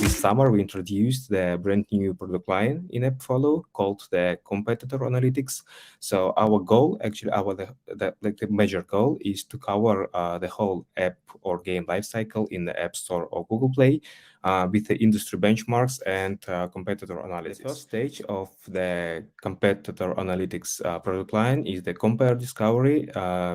this summer, we introduced the brand new product line in AppFollow called the Competitor Analytics. So our goal, actually, the major goal is to cover the whole app or game lifecycle in the App Store or Google Play with the industry benchmarks and competitor analysis. The first stage of the competitor analytics product line is the compare discovery,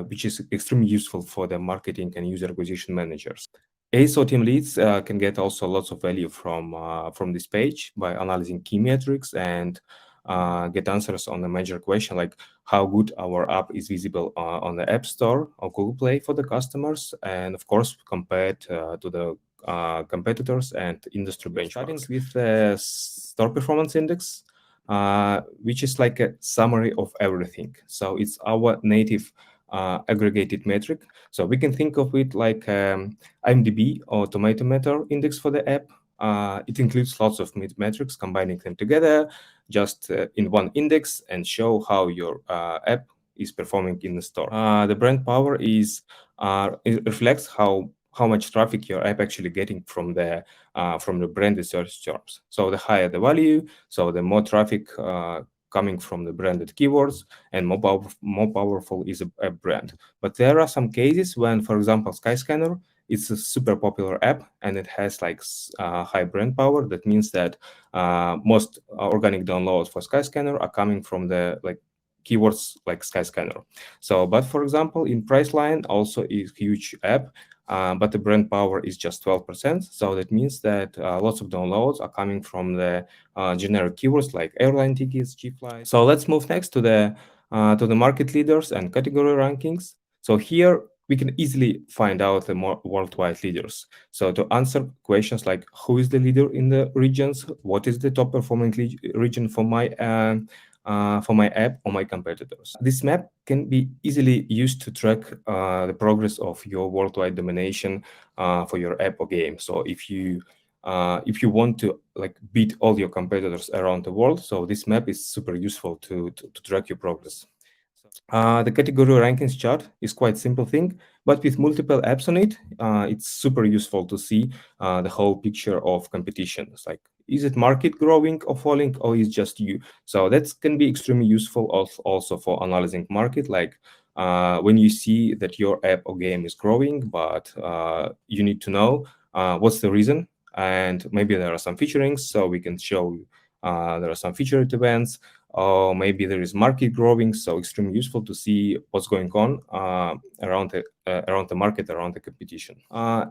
which is extremely useful for the marketing and user acquisition managers. ASO team leads can get also lots of value from this page by analyzing key metrics and get answers on the major question like how good our app is visible on the App Store or Google Play for the customers, and of course compared to the competitors and industry benchmarks. Starting with the Store Performance Index, which is like a summary of everything. So it's our native aggregated metric. So we can think of it like IMDb or Tomato Meter index for the app. It includes lots of metrics, combining them together just in one index and show how your app is performing in the store. The brand power it reflects how much traffic your app actually getting from the branded search terms. So the higher the value, so the more traffic coming from the branded keywords, and more powerful is a brand. But there are some cases when, for example, Skyscanner, it's a super popular app and it has like high brand power. That means that most organic downloads for Skyscanner are coming from the keywords like Skyscanner. So, but for example, in Priceline also is huge app, but the brand power is just 12%. So that means that lots of downloads are coming from the generic keywords like airline tickets, cheap flights. So let's move next to the market leaders and category rankings. So here we can easily find out the more worldwide leaders. So to answer questions like who is the leader in the regions, what is the top performing region for my app or my competitors. This map can be easily used to track the progress of your worldwide domination for your app or game. So if you want to beat all your competitors around the world, so this map is super useful to track your progress. The category rankings chart is quite simple thing, but with multiple apps on it, it's super useful to see the whole picture of competition. It's like, is it market growing or falling, or is just you? So that can be extremely useful also for analyzing market, like when you see that your app or game is growing, but you need to know what's the reason, and maybe there are some featurings, so we can show there are some featured events, or maybe there is market growing, so extremely useful to see what's going on around the market, around the competition.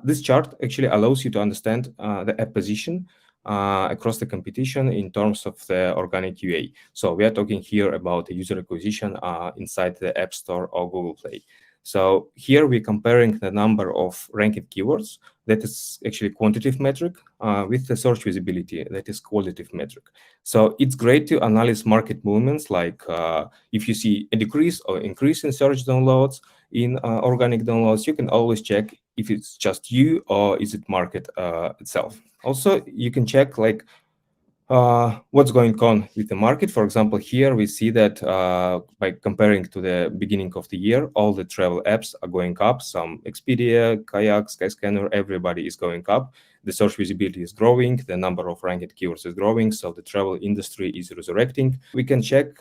This chart actually allows you to understand the app position across the competition in terms of the organic UA. So we are talking here about the user acquisition inside the App Store or Google Play. So here we're comparing the number of ranked keywords, that is actually quantitative metric, with the search visibility, that is qualitative metric. So it's great to analyze market movements, like if you see a decrease or increase in search downloads, in organic downloads, you can always check if it's just you or is it market itself. Also, you can check what's going on with the market. For example, here we see that by comparing to the beginning of the year, all the travel apps are going up. Some Expedia, Kayak, Skyscanner, everybody is going up. The search visibility is growing. The number of ranked keywords is growing. So the travel industry is resurrecting. We can check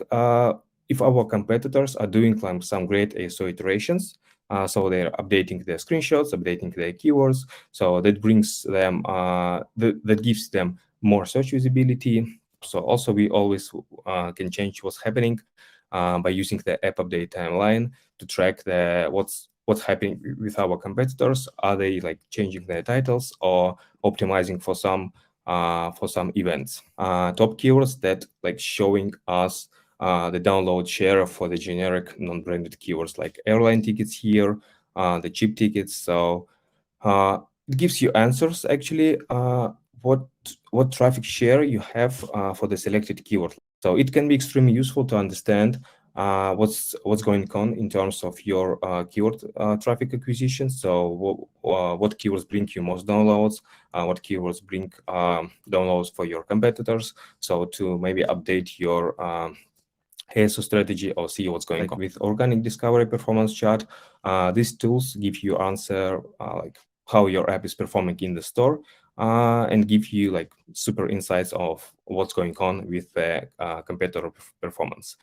if our competitors are doing some great ASO iterations. So they're updating their screenshots, updating their keywords. So that brings them, that gives them more search visibility. So also we always can change what's happening by using the app update timeline to track what's happening with our competitors. Are they changing their titles or optimizing for some events? Top keywords that showing us the download share for the generic non-branded keywords like airline tickets here, the cheap tickets. So it gives you answers actually what traffic share you have for the selected keyword. So it can be extremely useful to understand what's going on in terms of your keyword traffic acquisition. So what keywords bring you most downloads, what keywords bring downloads for your competitors. So to maybe update your ASO strategy or see what's going on. With organic discovery performance chart, these tools give you answer how your app is performing in the store, and give you like super insights of what's going on with the competitor performance.